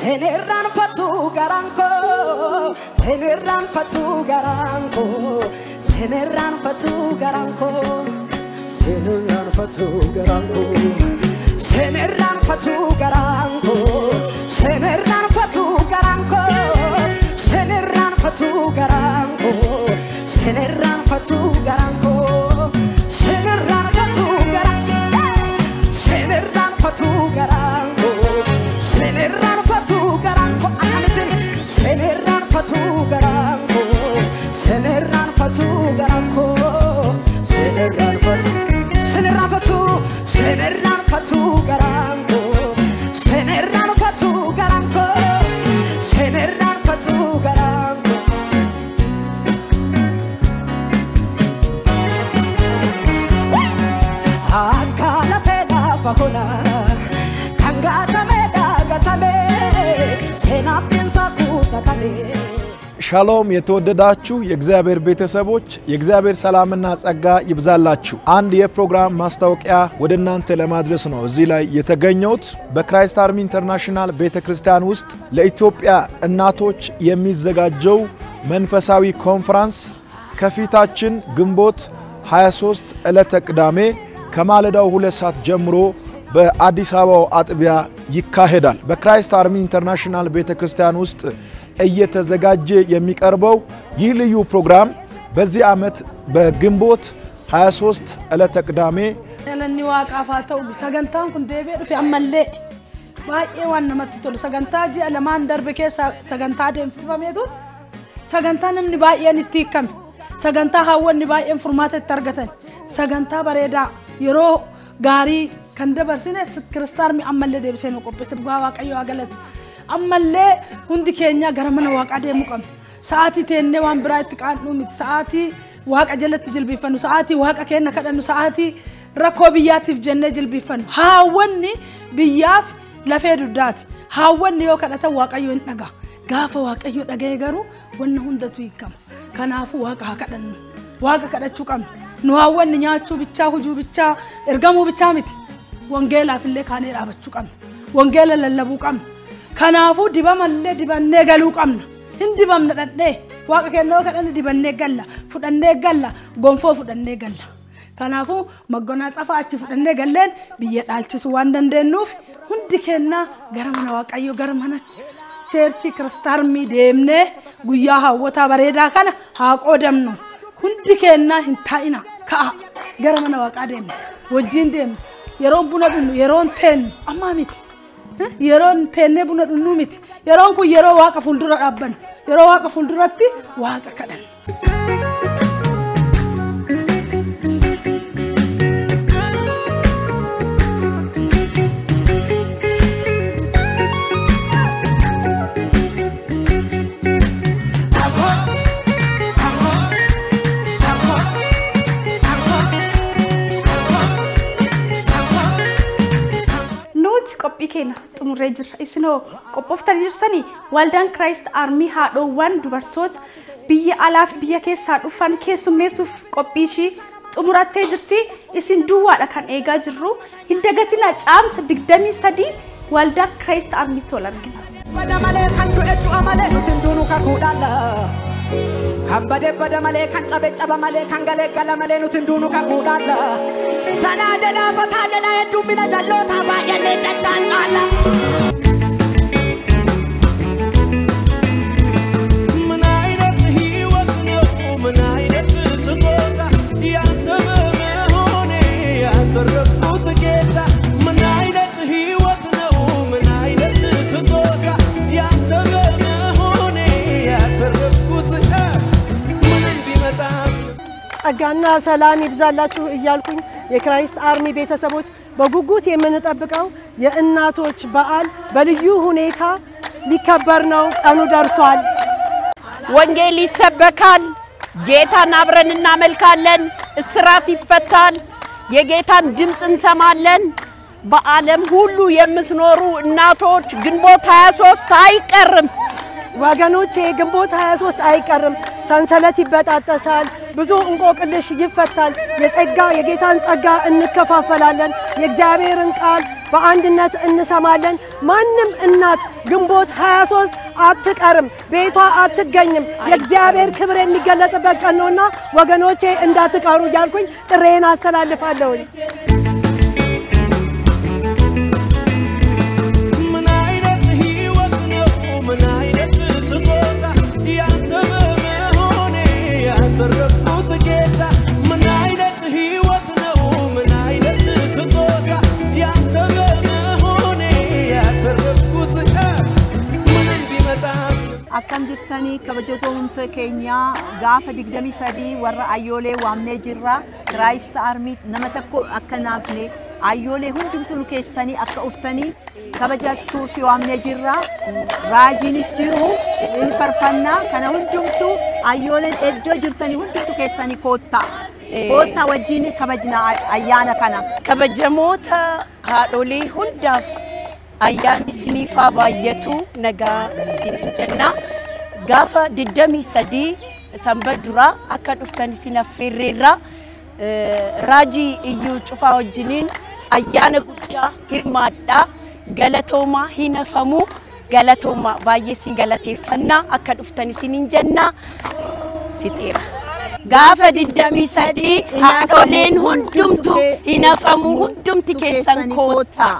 Senerran fatu garanko Senerran fatu garanko Senerran fatu garanko Senerran fatu garanko Senerran fatu garanko Senerran fatu garanko Senerran fatu garanko Senerran fatu garanko Senerran fatu garanko Senerran fatu garanko Senerran fatu garanko Anamitini Senerran fatu garanko Senerran fatu garanko Senerran fatu Senerran fatu Senerran fatu garanko Senerran fatu garanko Senerran fatu garanko Akala fela fakona Kangata meda gatame Senapin sakuta tame ሻሎም የተወደዳችሁ የእግዚአብሔር ቤተሰቦች የእግዚአብሔር ሰላምና ጸጋ ይብዛላችሁ አንድ የፕሮግራም ማስታወቂያ ወደናንተ ለማድረስ ነው እዚህ ላይ የተገኘሁት በክራይስት አርሚ ኢንተርናሽናል ቤተክርስቲያን ውስጥ ለኢትዮጵያ እናቶች የሚዘጋጀው መንፈሳዊ ኮንፈረንስ ከፊታችን ግንቦት 23 ዕለተ ቅዳሜ ከማለዳው 2 ሰዓት ጀምሮ በአዲስ አበባ አጥቢያ ይካሄዳል በክራይስት አርሚ ኢንተርናሽናል ቤተክርስቲያን ውስጥ እየተዘጋጀ የሚቀርበው ይህ ልዩ ፕሮግራም በዚህ ዓመት በግንቦት 23 ዕለተ ቅዳሜ ለኒ ዋቃፋተው ሰገንታን ኩንዴቤ ዱፍ አመለ ባዬ ዋና መጥቶ ሰገንታ ጂ ለማን ደርበከ ሰገንታ ደምፍባሜቱ ሰገንታ ነምኒ ባዬን ይትከም ሰገንታ ሀወን ባዬን ፎርማት ተርገተን ሰገንታ በሬዳ የሮ ጋሪ ከንደበርሲነ ክርስታርሚ አመለ ደብሰን ቆጴስ ዋቀዩ አገለት አመለ ሁንዲ ኬኛ ገረመነ ዋቃ ደሙ ቀም ሰዓቲ ተነ ዋን ብራይት ቃኑ ምት ሰዓቲ ዋቃ ጀለት ጅልቢፈኑ ሰዓቲ ዋቃ ከነ ከደኑ ሰዓቲ ረኮብያቲፍ ጀነ ጅልቢፈኑ ሃወኒ ብያፍ ለፈዱዳት ሃወኒ ዮ ከደተ ዋቃዩ እንደጋ ጋፈ ዋቃዩ ደጋ ይገሩ ወነ ሁንደቱ ይከም ከናፉ ዋቃ ከደኑ ዋቃ ከደቹ ቀም ኑ ሃወኒ ኛቹ ብቻ ሁጁ ብቻ እርገሙ ብቻ ምት ወንጌል አፍለ ካኔ ራበቹ ቀም ወንጌል ለለቡ ቀም ከናፉ ዲባመለ ዲባኔ ገሉ ቀምና እንዲባምነ ደደ ዋቀ ከነው ከደን ዲባኔ ገላ ፉደኔ ገላ ጎንፎ ፉደኔ ገላ ከናፉ መጎና ጻፋች ፉደኔ ገለን ቢየዳልችስ ዋንደንደኑፍ ሁንዲ ከና ገረመና ዋቀዮ ገረመና ቸርቺ ክርስታርሚ ደምነ ጉያ ሀወታ በሬዳ ካና አቆደም ነው ሁንዲ ከና እንታይና ካ ገረመና ዋቃ ደም ወጂን ደም የሮን ቡነዱ የሮን ተን አማሚት የሮን ተነ ቡነዱ ኑሚት የሮን ኩ የሮ ዋቀ ፉልዱራ ዳበን የሮ ዋቀ ፉልዱራቲ ዋቀ ከደን Keena xumuree jira isinoo qophooftanii jirtanii waldaan Christ Army haadhoowwan dubartoota biyya alaaf biyya keessaa dhufan keessummeessuuf qophii xumurattee jirti isin duwwaadha kan eegaa jirru hin dagatinaa caamsa 23 waldaa Christ Army tol argina badamale kan tudhu amale nutin dunu ka kudalla kan badamale kan cabe male kan gala male nutin dunu ka kudalla sana jada fata jada edumina jallota baayane chachancala manainet hiwat no manainet sukota yanta mehone yatarqut geta manainet hiwat no manainet sukota yanta mehone yatarqut ምን ቢመጣ ጸጋና ሰላም ይብዛላችሁ እያልኩኝ የክራይስት አርሚ ቤተሰቦች በጉጉት የምንጠብቀው የእናቶች በዓል በልዩ ሁኔታ ሊከበር ነው ቀኑ ደርሷል ወንጌል ይሰበካል ጌታን አብረን እናመልካለን እስራት ይፈታል የጌታን ድምጽ እንሰማለን በዓለም ሁሉ የምትኖሩ እናቶች ግንቦት 23 አይቀርም ወገኖቼ ግንቦት 23 አይቀርም ሰንሰለት ይበጣጠሳል ብዙ እንቆቅልሽ ይፈታል የጸጋ የጌታን ጸጋ እንከፋፈላለን የእግዚአብሔርን ቃል በአንድነት እንሰማለን። ማንም እናት ግንቦት 23 አትቀርም፣ ቤቷ አትገኝም። የእግዚአብሔር ክብር የሚገለጥበት ቀን ነውና ወገኖቼ እንዳትቀሩ እያልኩኝ ጥሬን አስተላልፋለሁኝ። akkam jirtanii kabajatoomte keenya gaafa 23 warra ayyoolee waamnee jirra Christ Army nama tokko akka naafne ayyoolee hundumtuu keessanii akka uftanii kabajachuu si waamnee jirra raajiinis jiru in farfannaa kana hundumtuu ayyooleen iddoo jirtanii hundumtuu keessanii koottaa wajjin kabajna ayyaana kana kabajamoota haadholee hundaaf ayyaanni isiniif baay'atu nagaa isin jenna gaafa 23 sanbata dura akka dhuftan isin affeerreerra raajii iyyuu cufaa wajjiniin ayyaana guddaa hirmaadhaa galatoomaa hinafamu galatoomaa baay'ee isin galateeffannaa akka dhuftan isin jenna fixeera gaafa 23 haadholeen hundumtu hinafamu hundumti keessan koottaa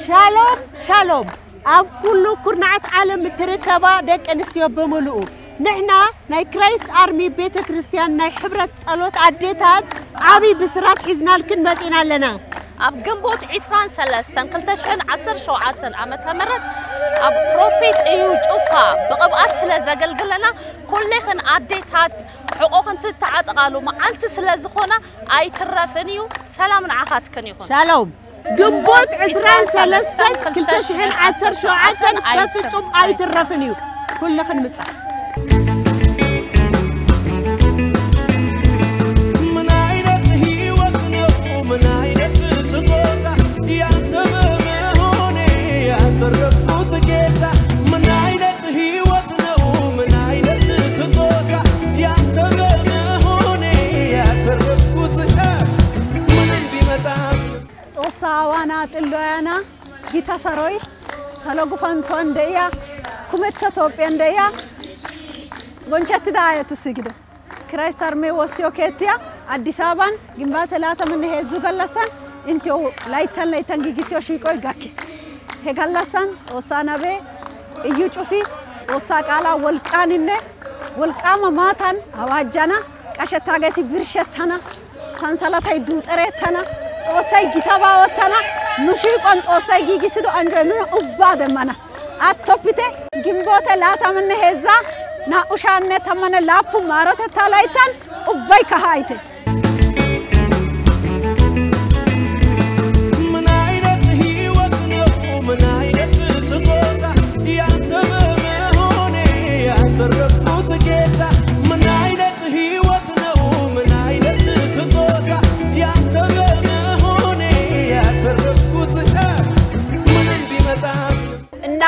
شالوم شالوم أب كله كرنعت عالم تركبا دك أنسيو بملؤ نحنا ناي كرايست أرمي بيت كريستيان ناي حبرة صلوات عديتات عبي بسرات حزنا لكن ماتينا لنا أب جنبوت عسران سلستان كلتشحن 10 شوعات عمت مرت أب بروفيت أيو جوفا بقبقات سلازقلقلنا كل خن عديتات حقوق انت تعاطقالو ما انت سلازخونا اي ترفنيو سلام عاخات كن يكون شالوم جنبوت عسران سلستان كلتشحن 10 شوعات بفصوم اي ترفنيو كل خن مصح sawana tilloyana gita saroy salogu fanton deya kumetta topian deya gonchatti daayatu sigido Christ Army wasiyo keetiya Addis Ababan gimbata laata min heezu gallasan intio laytan gigisiyo shiqoy gakkis he gallasan osanabe እዩ ጩፊ ወሳቃላ ወልቃንነ ወልቃማ ማታን አዋጃና ቀሸታገቲ ብርሸተና ሰንሰለታይ ዱጠሬተና ጦሳይ ጊታባ ወተና ሙሺ ቆን ጦሳይ ጊጊስዶ አንጀኑ ኡባደመና አቶፍቴ ግንቦተ ላታምን ሄዛ ና ኡሻነ ተመነ ላፑ ማሮተ ታላይታን ኡባይ ከሃይቴ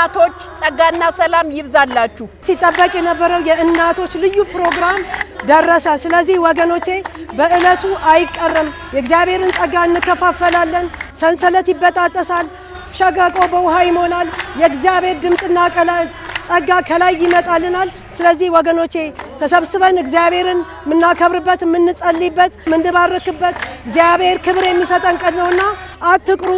እናቶች ጸጋና ሰላም ይብዛላችሁ ሲጠበቅ የነበረው የእናቶች ልዩ ፕሮግራም ደረሰ ስለዚህ ወገኖቼ በእለቱ አይቀርም የእግዚአብሔርን ጸጋ እንከፋፈላለን ሰንሰለት ይበጣጠሳል ሸጋቆ በውሃ ይሞላል የእግዚአብሔር ድምጽና ጸጋ ከላይ ይመጣልናል ስለዚህ ወገኖቼ ተሰብስበን እግዚአብሔርን ምናከብርበት ምንጸልይበት ምንባረክበት እግዚአብሔር ክብር የሚሰጠን ቀን ነውና አትቅሩ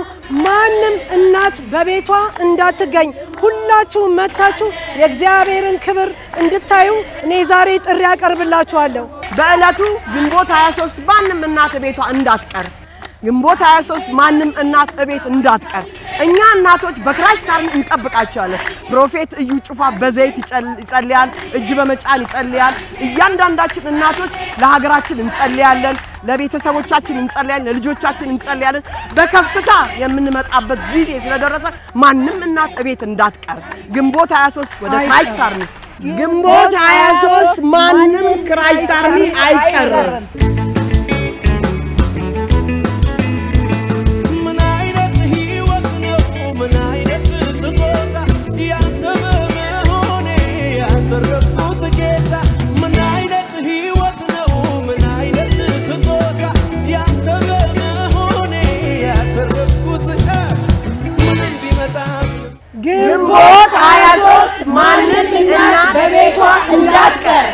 ማንም እናት በቤቷ እንዳትገኝ ሁላችሁ መታችሁ የእግዚአብሔርን ክብር እንድታዩ እኔ ዛሬ ጥሪ ያቀርብላችኋለሁ በእለቱ ግንቦት 23 ማንም እናት ቤቷ እንዳትቀር ግንቦት 23 ማንም እናት ቤት እንዳትቀር እኛ እናቶች በክራይስት አርሚ እንጠብቃቸዋለን ፕሮፌት እዩ ጩፋ በዘይት ይጸልያል እጅ በመጫን ይጸልያል እያንዳንዳችን እናቶች ለሀገራችን እንጸልያለን ለቤተሰቦቻችን እንጸልያለን ለልጆቻችን እንጸልያለን በከፍታ የምንመጣበት ጊዜ ስለደረሰ ማንም እናት ቤት እንዳትቀር ግንቦት 23 ወደ ክራይስት አርሚ ግንቦት 23 ማንም ክራይስት አርሚ አይቀርም። ግንቦት 23 ማንም እናት በቤቷ እንዳትቀር